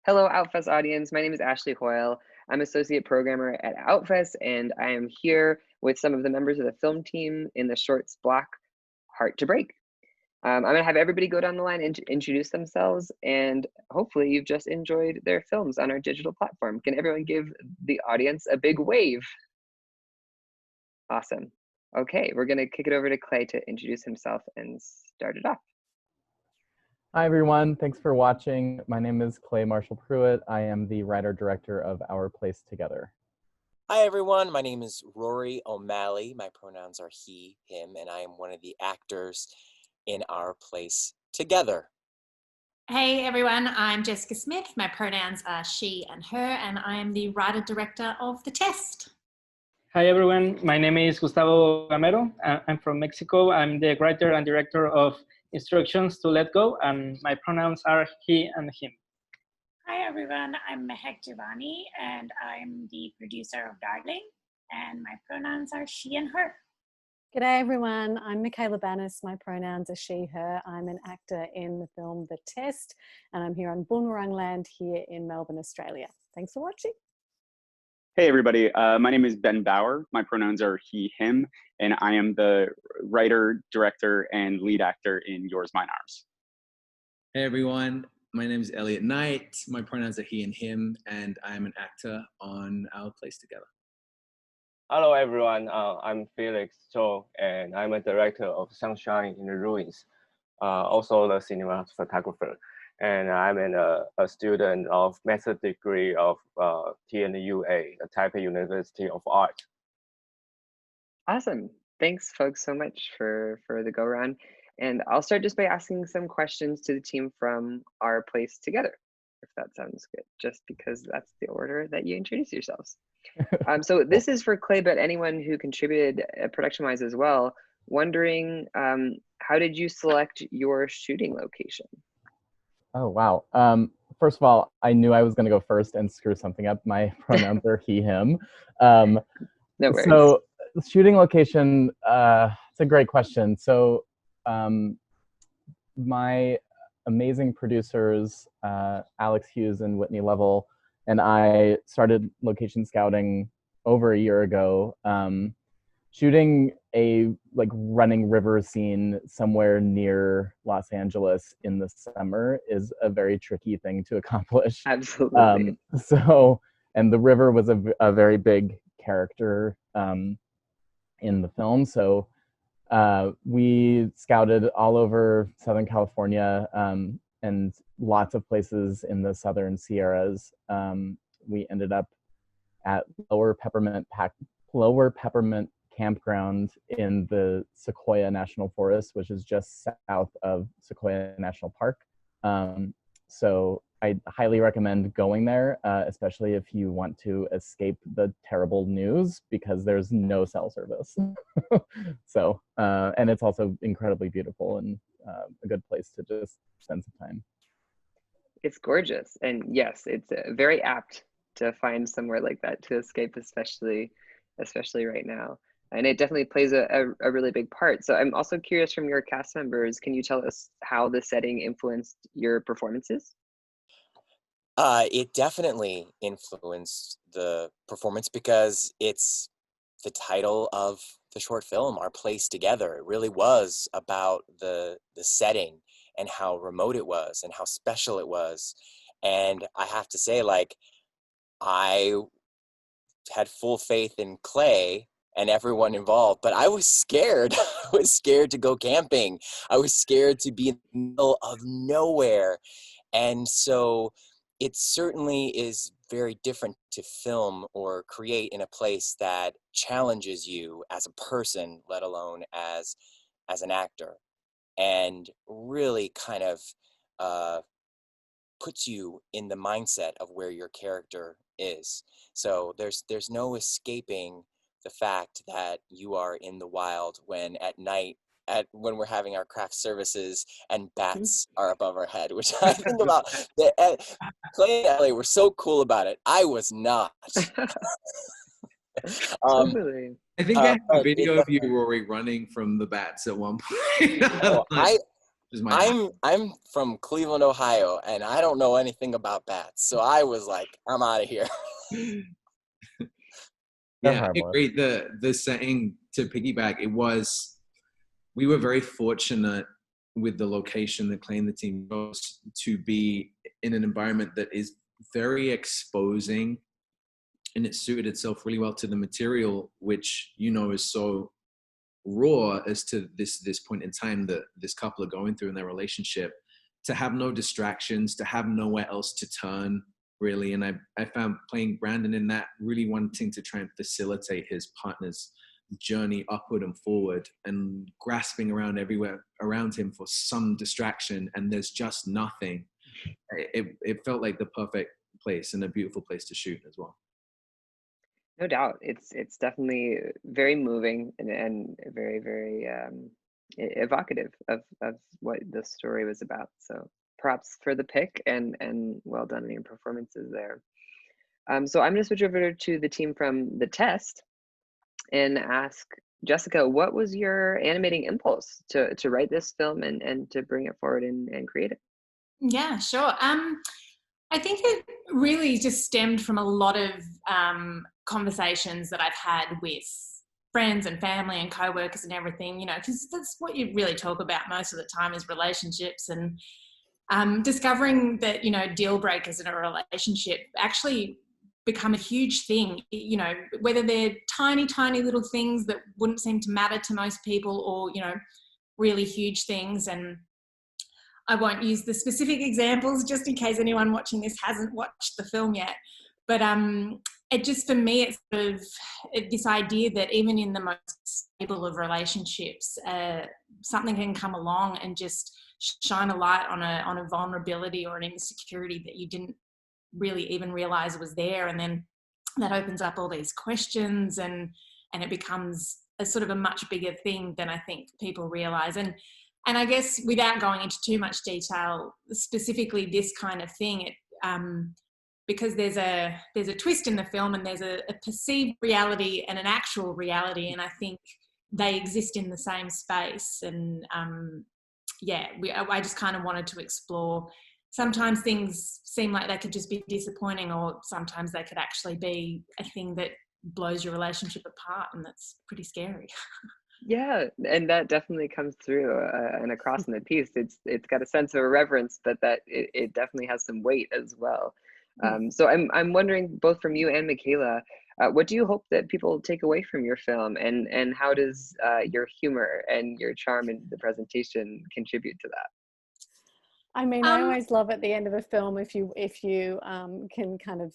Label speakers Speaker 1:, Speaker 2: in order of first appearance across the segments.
Speaker 1: Hello, Outfest audience. My name is Ashley Hoyle. I'm Associate Programmer at Outfest, and I am here with some of the members of the film team in the shorts block, Heart to Break. I'm going to have everybody go down the line and introduce themselves, and hopefully you've just enjoyed their films on our digital platform. Can everyone give the audience a big wave? Awesome. Okay, we're going to kick it over to Clay to introduce himself and start it off.
Speaker 2: Hi, everyone. Thanks for watching. My name is Clay Marshall Pruitt. I am the writer-director of Our Place Together.
Speaker 3: Hi, everyone. My name is Rory O'Malley. My pronouns are he, him, and I am one of the actors in Our Place Together.
Speaker 4: Hey, everyone. I'm Jessica Smith. My pronouns are she and her, and I am the writer-director of The Test.
Speaker 5: Hi, everyone. My name is Gustavo Gamero. I'm from Mexico. I'm the writer and director of Instructions to Let Go, and my pronouns are he and him.
Speaker 6: Hi, everyone. I'm Mehek Javani, and I'm the producer of Darling, and my pronouns are she and her.
Speaker 7: G'day, everyone. I'm Michaela Bannis. My pronouns are she, her. I'm an actor in the film The Test, and I'm here on Boonwurrung land here in Melbourne, Australia. Thanks for watching.
Speaker 8: Hey, everybody. My name is Ben Bauer. My pronouns are he, him, and I am the writer, director, and lead actor in Yours, Mine, Ours.
Speaker 9: Hey, everyone. My name is Elliot Knight. My pronouns are he and him, and I'm an actor on Our Place Together.
Speaker 10: Hello, everyone. I'm Felix Zhou, and I'm a director of Sunshine in the Ruins, also the cinema photographer. And I'm a student of master's degree of TNUA, the Taipei University of Art.
Speaker 1: Awesome. Thanks, folks, so much for the go around. And I'll start just by asking some questions to the team from Our Place Together, if that sounds good, just because that's the order that you introduce yourselves. So this is for Clay, but anyone who contributed production-wise as well, wondering how did you select your shooting location?
Speaker 2: Oh, wow. First of all, I knew I was going to go first and screw something up. My pronouns are he, him.
Speaker 1: No worries.
Speaker 2: So shooting location, it's a great question. So my amazing producers, Alex Hughes and Whitney Lovell, and I started location scouting over a year ago. Shooting a running river scene somewhere near Los Angeles in the summer is a very tricky thing to accomplish.
Speaker 1: Absolutely.
Speaker 2: And the river was a very big character in the film. So we scouted all over Southern California and lots of places in the Southern Sierras. We ended up at Lower Peppermint Campground in the Sequoia National Forest, which is just south of Sequoia National Park. So I highly recommend going there, especially if you want to escape the terrible news, because there's no cell service. So, and it's also incredibly beautiful and a good place to just spend some time.
Speaker 1: It's gorgeous. And yes, it's very apt to find somewhere like that to escape, especially right now. And it definitely plays a really big part. So I'm also curious, from your cast members, can you tell us how the setting influenced your performances?
Speaker 3: It definitely influenced the performance because it's the title of the short film, Our Place Together. It really was about the setting and how remote it was and how special it was. And I have to say, I had full faith in Clay and everyone involved, but I was scared. I was scared to go camping. I was scared to be in the middle of nowhere. And so it certainly is very different to film or create in a place that challenges you as a person, let alone as an actor, and really kind of puts you in the mindset of where your character is. So there's no escaping the fact that you are in the wild when at night, when we're having our craft services and bats are above our head, which I think about. Clay and Ellie were so cool about it. I was not.
Speaker 1: Totally.
Speaker 9: I think I have a video of you, Rory, running from the bats at one point. was my
Speaker 3: I'm from Cleveland, Ohio, and I don't know anything about bats, so I was like, I'm out of here.
Speaker 9: Yeah, I agree. The setting, to piggyback, we were very fortunate with the location that Clay and the team chose to be in an environment that is very exposing, and it suited itself really well to the material, which, you know, is so raw as to this point in time that this couple are going through in their relationship, to have no distractions, to have nowhere else to turn, really. And I found playing Brandon in that, really wanting to try and facilitate his partner's journey upward and forward, and grasping around everywhere around him for some distraction, and there's just nothing. It felt like the perfect place and a beautiful place to shoot as well.
Speaker 1: No doubt, it's definitely very moving and very, very evocative of what the story was about. So props for the pick, and well done in your performances there. So I'm going to switch over to the team from The Test and ask Jessica, what was your animating impulse to write this film and to bring it forward and create it?
Speaker 4: Yeah, sure. I think it really just stemmed from a lot of conversations that I've had with friends and family and co-workers and everything, you know, because that's what you really talk about most of the time is relationships, and discovering that, you know, deal breakers in a relationship actually become a huge thing, you know, whether they're tiny, tiny little things that wouldn't seem to matter to most people, or, you know, really huge things. And I won't use the specific examples just in case anyone watching this hasn't watched the film yet. But it just, for me, it's sort of this idea that even in the most stable of relationships, something can come along and just shine a light on a vulnerability or an insecurity that you didn't really even realize was there. And then that opens up all these questions, and it becomes a sort of a much bigger thing than I think people realize. And I guess, without going into too much detail, specifically this kind of thing, because there's a twist in the film, and there's a perceived reality and an actual reality, and I think they exist in the same space. And I just kind of wanted to explore. Sometimes things seem like they could just be disappointing, or sometimes they could actually be a thing that blows your relationship apart, and that's pretty scary.
Speaker 1: Yeah, and that definitely comes through and across in the piece. It's got a sense of irreverence, but that it definitely has some weight as well. So I'm wondering, both from you and Michaela, what do you hope that people take away from your film, and how does your humor and your charm in the presentation contribute to that?
Speaker 7: I mean, I always love at the end of a film if you can kind of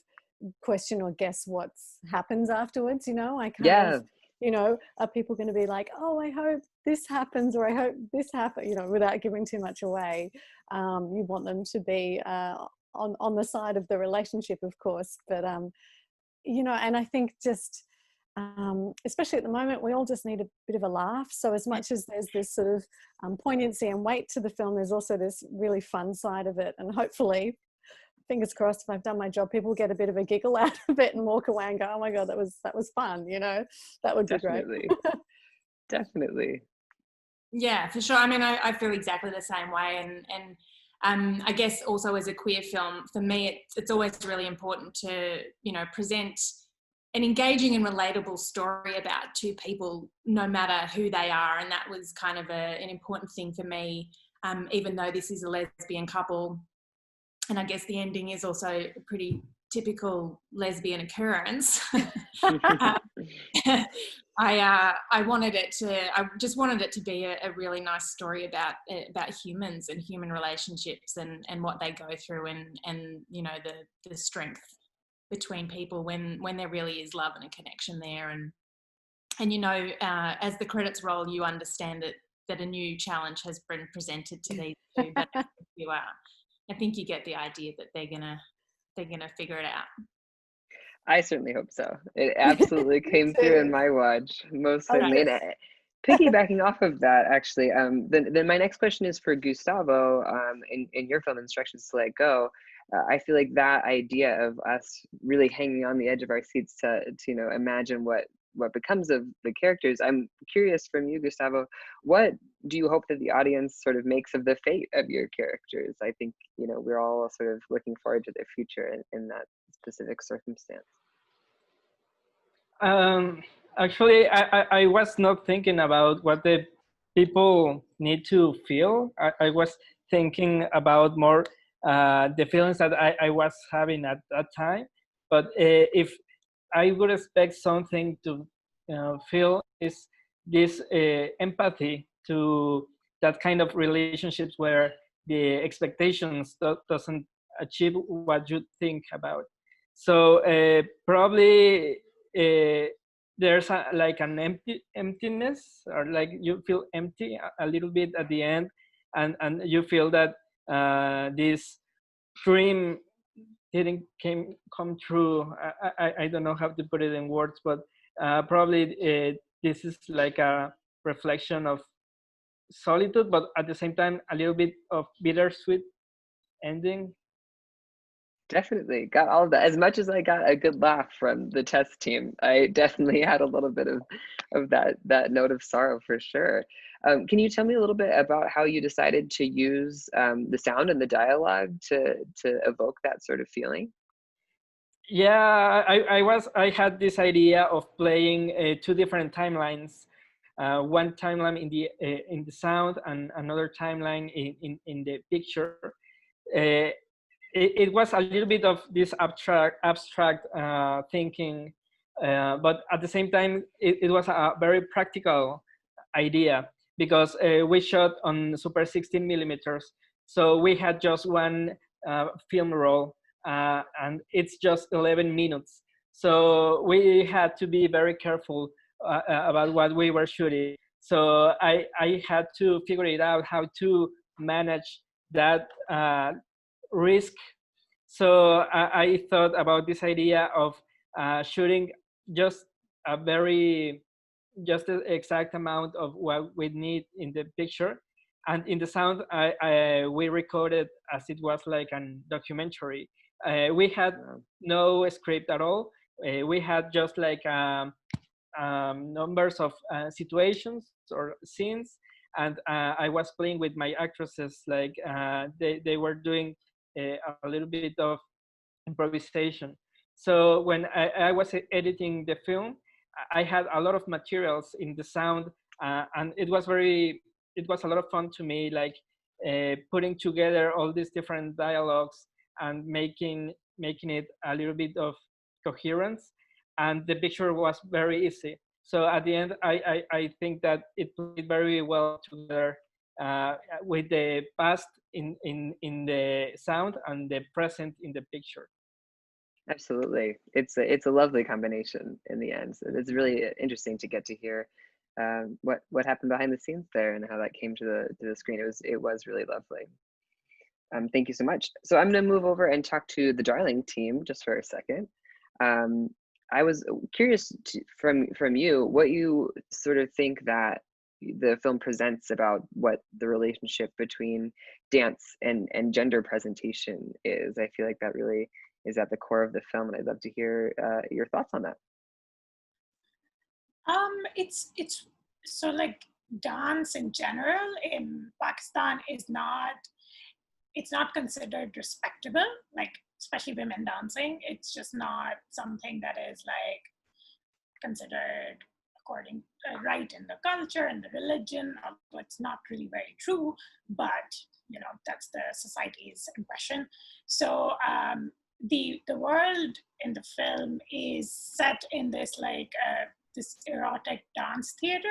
Speaker 7: question or guess what happens afterwards. You know, I kind of, you know, are people going to be like, oh, I hope this happens, or I hope this happens, you know, without giving too much away. You want them to be on the side of the relationship, of course, but you know, and I think just especially at the moment, we all just need a bit of a laugh. So as much as there's this sort of poignancy and weight to the film, there's also this really fun side of it. And hopefully, fingers crossed, if I've done my job, people get a bit of a giggle out of it and walk away and go, oh my God, that was fun. You know, that would be great.
Speaker 1: Definitely.
Speaker 4: Yeah, for sure. I mean, I feel exactly the same way. And I guess also, as a queer film, for me, it's always really important to, you know, present an engaging and relatable story about two people, no matter who they are. And that was kind of an important thing for me, even though this is a lesbian couple. And I guess the ending is also a pretty typical lesbian occurrence. I just wanted it to be a really nice story about humans and human relationships and what they go through, and you know, the strength between people when there really is love and a connection there. And you know, as the credits roll, you understand that a new challenge has been presented to these two, but I think you get the idea that they're gonna figure it out.
Speaker 1: I certainly hope so. It absolutely came through in my watch, most certainly.
Speaker 4: Okay.
Speaker 1: And piggybacking off of that, actually, then my next question is for Gustavo. In your film, Instructions to Let Go, I feel like that idea of us really hanging on the edge of our seats to you know, imagine what what becomes of the characters. I'm curious from you, Gustavo, what do you hope that the audience sort of makes of the fate of your characters? I think, you know, we're all sort of looking forward to their future in that specific circumstance.
Speaker 5: Actually, I was not thinking about what the people need to feel. I was thinking about more the feelings that I was having at that time. But if I would expect something to feel is this empathy to that kind of relationships where the expectations doesn't achieve what you think about. So probably there's like an emptiness, or like you feel empty a little bit at the end, and you feel that this dream didn't come true. I don't know how to put it in words, but probably this is like a reflection of solitude, but at the same time a little bit of bittersweet ending.
Speaker 1: Definitely got all of that. As much as I got a good laugh from the test team, I definitely had a little bit of that note of sorrow for sure. Can you tell me a little bit about how you decided to use the sound and the dialogue to evoke that sort of feeling?
Speaker 5: Yeah, I had this idea of playing two different timelines. One timeline in the sound and another timeline in the picture. It was a little bit of this abstract thinking, but at the same time, it was a very practical idea because we shot on Super 16 millimeters. So we had just one film roll, and it's just 11 minutes. So we had to be very careful about what we were shooting. So I had to figure it out how to manage that risk. So I thought about this idea of shooting just just the exact amount of what we need in the picture, and in the sound we recorded as it was like a documentary. We had no script at all. We had just like numbers of situations or scenes, and I was playing with my actresses, like they were doing a little bit of improvisation. So when I was editing the film, I had a lot of materials in the sound, and it was a lot of fun to me, like putting together all these different dialogues and making it a little bit of coherence. And the picture was very easy. So at the end, I think that it played very well together with the past in the sound and the present in the picture.
Speaker 1: Absolutely, it's a lovely combination in the end. So it's really interesting to get to hear what happened behind the scenes there and how that came to the screen. It was really lovely. Thank you so much. So I'm going to move over and talk to the Darling team just for a second. I was curious from you what you sort of think that the film presents about what the relationship between dance and gender presentation is. I feel like that really is at the core of the film, and I'd love to hear your thoughts on that.
Speaker 6: It's so like dance in general in Pakistan is not, it's not considered respectable, like especially women dancing. It's just not something that is like considered according right in the culture and the religion. Although it's not really very true, but you know that's the society's impression. So the world in the film is set in this like this erotic dance theater,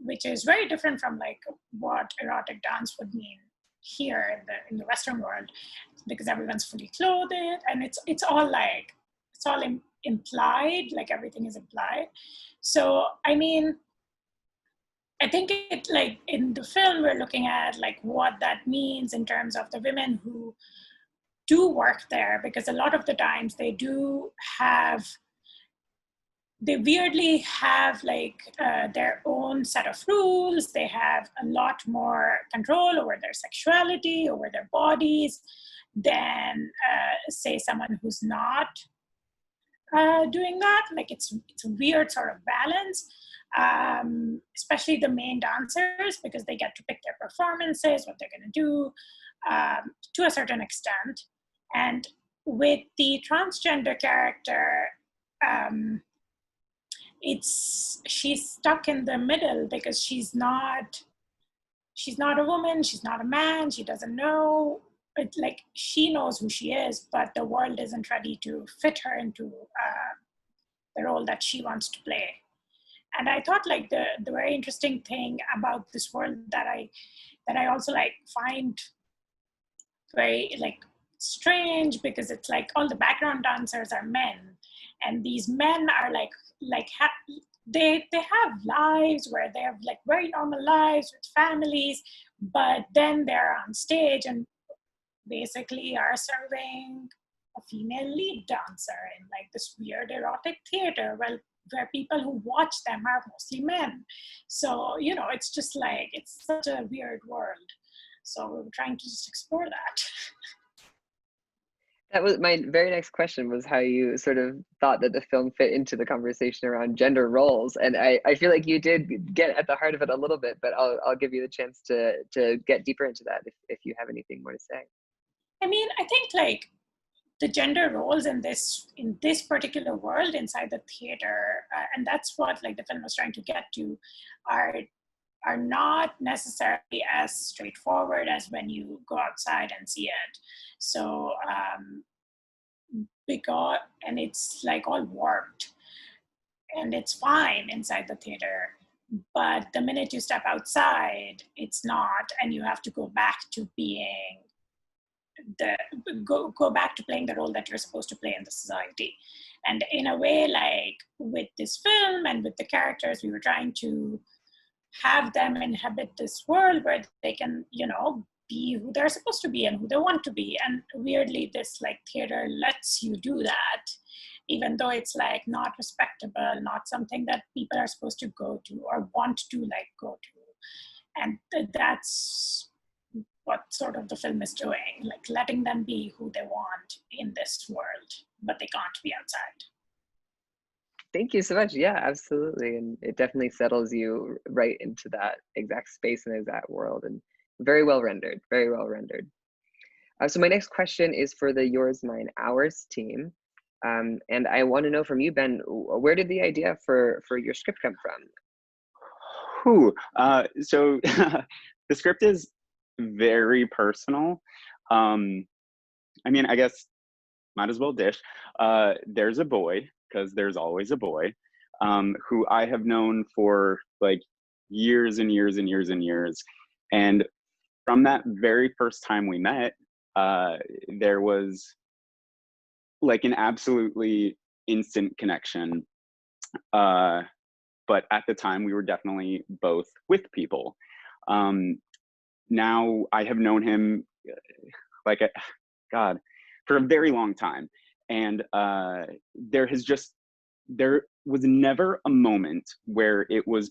Speaker 6: which is very different from like what erotic dance would mean here in the Western world, because everyone's fully clothed and it's all like it's all implied, like everything is implied. So I mean, I think it like in the film we're looking at like what that means in terms of the women who do work there, because a lot of the times they weirdly have like their own set of rules. They have a lot more control over their sexuality, over their bodies than say someone who's not doing that. Like it's a weird sort of balance, especially the main dancers, because they get to pick their performances, what they're going to do, to a certain extent. And with the transgender character, she's stuck in the middle because she's not a woman, she's not a man, she doesn't know. It's like she knows who she is, but the world isn't ready to fit her into the role that she wants to play. And I thought like the very interesting thing about this world that I also like find very like strange, because it's like all the background dancers are men, and these men are they have lives where they have like very normal lives with families, but then they're on stage and basically are serving a female lead dancer in like this weird erotic theater, where people who watch them are mostly men. So, you know, it's just like, it's such a weird world. So we were trying to just explore that.
Speaker 1: That was my very next question, was how you sort of thought that the film fit into the conversation around gender roles. And I feel like you did get at the heart of it a little bit, but I'll give you the chance to get deeper into that if you have anything more to say.
Speaker 6: I mean, I think like the gender roles in this particular world inside the theater, and that's what like the film was trying to get to, are not necessarily as straightforward as when you go outside and see it. So and it's like all warped, and it's fine inside the theater, but the minute you step outside, it's not, and you have to go back to being go back to playing the role that you're supposed to play in the society. And in a way, like with this film and with the characters, we were trying to have them inhabit this world where they can, you know, be who they're supposed to be and who they want to be. And weirdly, this like theater lets you do that, even though it's like not respectable, not something that people are supposed to go to or want to like go to. And that's what sort of the film is doing, like letting them be who they want in this world, but they can't be outside.
Speaker 1: Thank you so much. Yeah, absolutely. And it definitely settles you right into that exact space and exact world, and very well rendered, very well rendered. So my next question is for the Yours, Mine, Ours team. And I want to know from you, Ben, where did the idea for your script come from?
Speaker 8: So the script is very personal. I mean, I guess might as well dish. There's a boy, because there's always a boy, who I have known for like years and years and years and years. And from that very first time we met, there was like an absolutely instant connection. But at the time, we were definitely both with people. Now I have known him for a very long time. And there was never a moment where it was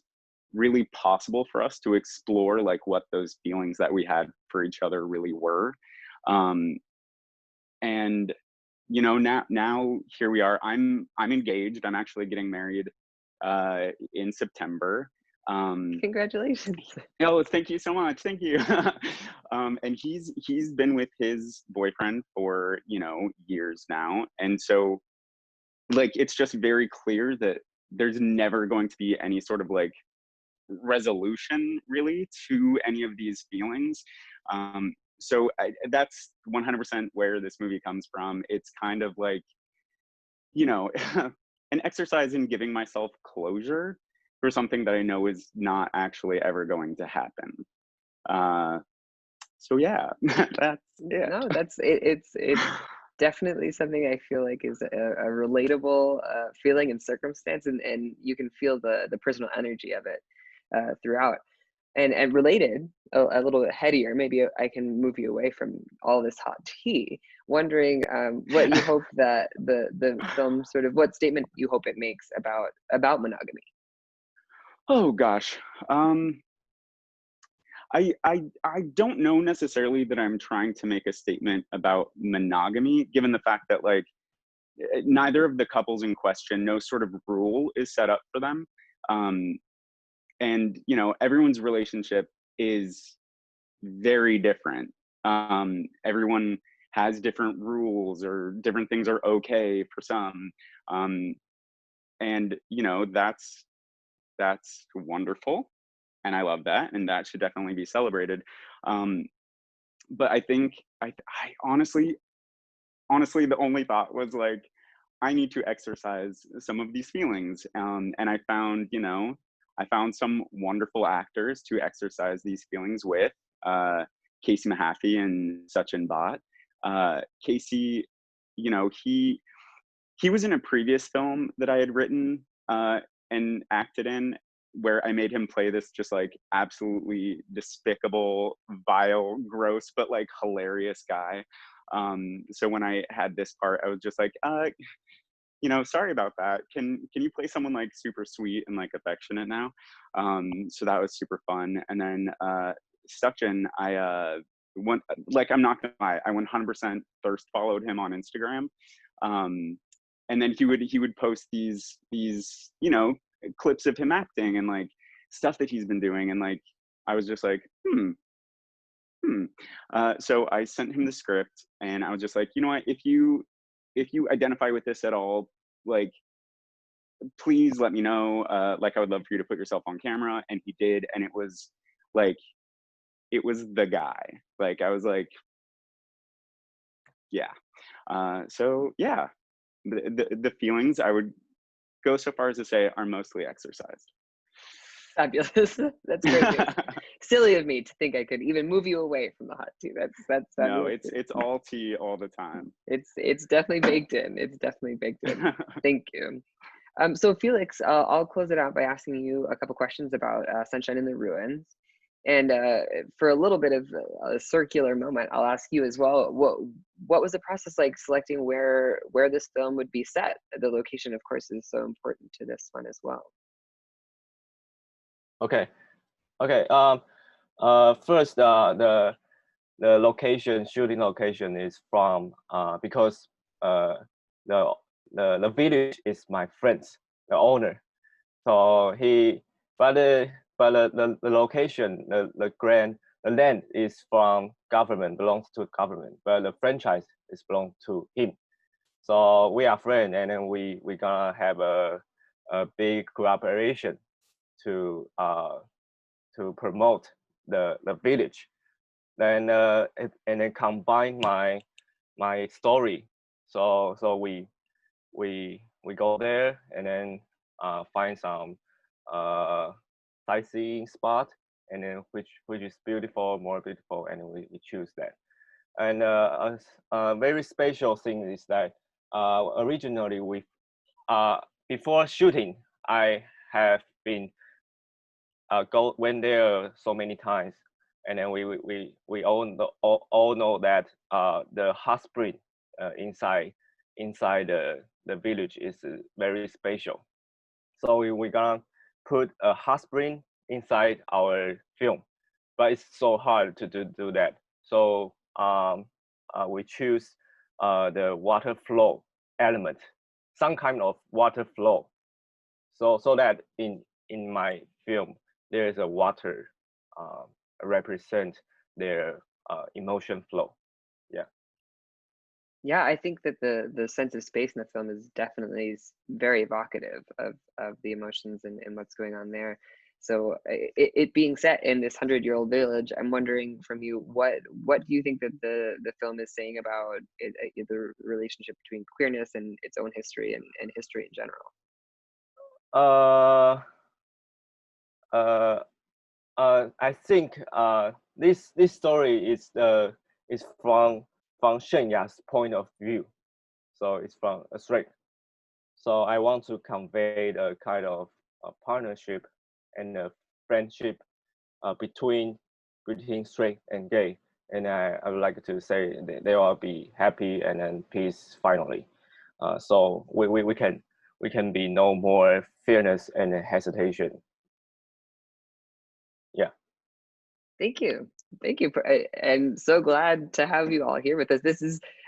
Speaker 8: really possible for us to explore like what those feelings that we had for each other really were. And you know, now here we are. I'm engaged. I'm actually getting married in September.
Speaker 1: Congratulations.
Speaker 8: Oh, thank you so much. Thank you. And he's been with his boyfriend for, you know, years now. And so like, it's just very clear that there's never going to be any sort of like resolution really to any of these feelings. So that's 100% where this movie comes from. It's kind of like, you know, an exercise in giving myself closure for something that I know is not actually ever going to happen. So yeah, that's it.
Speaker 1: No, that's it. It's definitely something I feel like is a relatable feeling and circumstance, and you can feel the personal energy of it throughout. And related, a little bit headier, maybe I can move you away from all this hot tea, wondering what you hope that the film sort of, what statement you hope it makes about monogamy.
Speaker 8: Oh gosh. I don't know necessarily that I'm trying to make a statement about monogamy, given the fact that like neither of the couples in question, no sort of rule is set up for them. And, you know, everyone's relationship is very different. Everyone has different rules, or different things are okay for some. And, you know, that's wonderful. And I love that. And that should definitely be celebrated. But I think, I honestly, the only thought was like, I need to exercise some of these feelings. And I found, you know, some wonderful actors to exercise these feelings with, Casey Mahaffey and Sachin Bhatt. Casey, you know, he was in a previous film that I had written and acted in, where I made him play this just like absolutely despicable, vile, gross, but like hilarious guy. So when I had this part, I was just like, you know, sorry about that. Can you play someone like super sweet and like affectionate now? So that was super fun. And then Sachin, I went, like, I'm not gonna lie, I 100% thirst followed him on Instagram. And then he would post these, you know, clips of him acting and like stuff that he's been doing. And like, I was just like, so I sent him the script, and I was just like, you know what, if you identify with this at all, like, please let me know. Like, I would love for you to put yourself on camera. And he did, and it was like, it was the guy. Like, I was like, yeah. So yeah, the feelings, I would go so far as to say, are mostly exercised.
Speaker 1: Fabulous. That's great news. Silly of me to think I could even move you away from the hot tea. That's
Speaker 8: no, it's all tea all the time.
Speaker 1: It's definitely baked in. It's definitely baked in. Thank you. So Felix, I'll close it out by asking you a couple questions about Sunshine in the Ruins. And for a little bit of a circular moment, I'll ask you as well, what was the process like selecting where this film would be set? The location, of course, is so important to this one as well.
Speaker 10: Okay. First, the location, shooting location is from because the village is my friend's, the owner. So the location, the land is from government, belongs to government, but the franchise is belong to him. So we are friends, and then we gonna have a big cooperation to promote the village. Then and then combine my story. So we go there, and then find some sightseeing spot, and then which is beautiful, more beautiful, and we choose that. And a very special thing is that originally before shooting, I have been went there so many times, and then we all know that the hot spring inside the village is very special. So we gonna put a hot spring inside our film, but it's so hard to do that. So we choose the water flow element, some kind of water flow, so that in my film there is a water represent their emotion flow.
Speaker 1: Yeah, I think that the sense of space in the film is definitely very evocative of the emotions and what's going on there. So it being set in this 100-year-old village, I'm wondering from you, what do you think that the film is saying about the relationship between queerness and its own history and history in general?
Speaker 10: I think this story is from Shenya's point of view, so it's from a straight. So I want to convey a kind of a partnership and a friendship between straight and gay, and I would like to say they will be happy and then peace finally. So we can be no more fearness and hesitation. Yeah.
Speaker 1: Thank you. Thank you. I'm so glad to have you all here with us.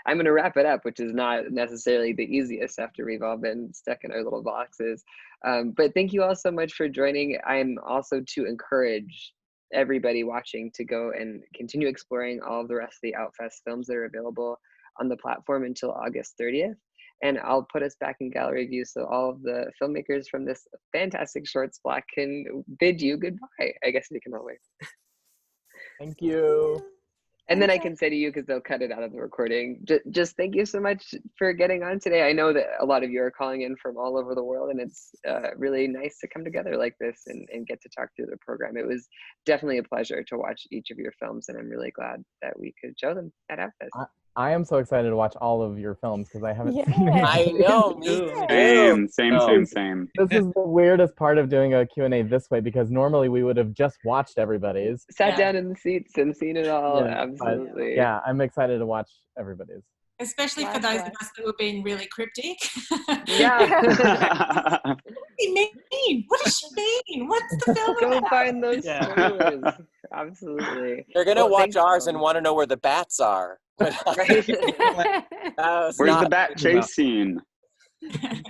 Speaker 1: I'm going to wrap it up, which is not necessarily the easiest after we've all been stuck in our little boxes. But thank you all so much for joining. I'm also to encourage everybody watching to go and continue exploring all of the rest of the Outfest films that are available on the platform until August 30th. And I'll put us back in gallery view so all of the filmmakers from this fantastic short spot can bid you goodbye. I guess we can all wait.
Speaker 2: Thank you.
Speaker 1: And then I can say to you, because they'll cut it out of the recording, just thank you so much for getting on today. I know that a lot of you are calling in from all over the world, and it's really nice to come together like this and get to talk through the program. It was definitely a pleasure to watch each of your films, and I'm really glad that we could show them at Outfest.
Speaker 2: I am so excited to watch all of your films because I haven't seen any.
Speaker 3: I know, me
Speaker 8: Same.
Speaker 2: This is the weirdest part of doing a Q&A this way because normally we would have just watched everybody's.
Speaker 1: Sat down in the seats and seen it all,
Speaker 2: Yeah,
Speaker 1: absolutely.
Speaker 2: Yeah, I'm excited to watch everybody's.
Speaker 4: Especially for those of us that were being really cryptic.
Speaker 1: Yeah.
Speaker 4: What does she mean? What does she mean? What's the film
Speaker 1: Go
Speaker 4: about?
Speaker 1: find those spoilers. Absolutely.
Speaker 3: They're gonna watch ours and want to know where the bats are.
Speaker 1: Right.
Speaker 8: Where's the bat chase scene?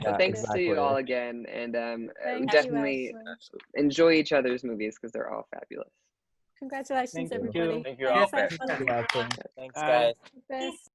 Speaker 1: So thanks to you all again, and definitely enjoy each other's movies because they're all fabulous.
Speaker 7: Congratulations, everybody.
Speaker 10: Thank you all.
Speaker 3: Thanks, guys.
Speaker 7: Best.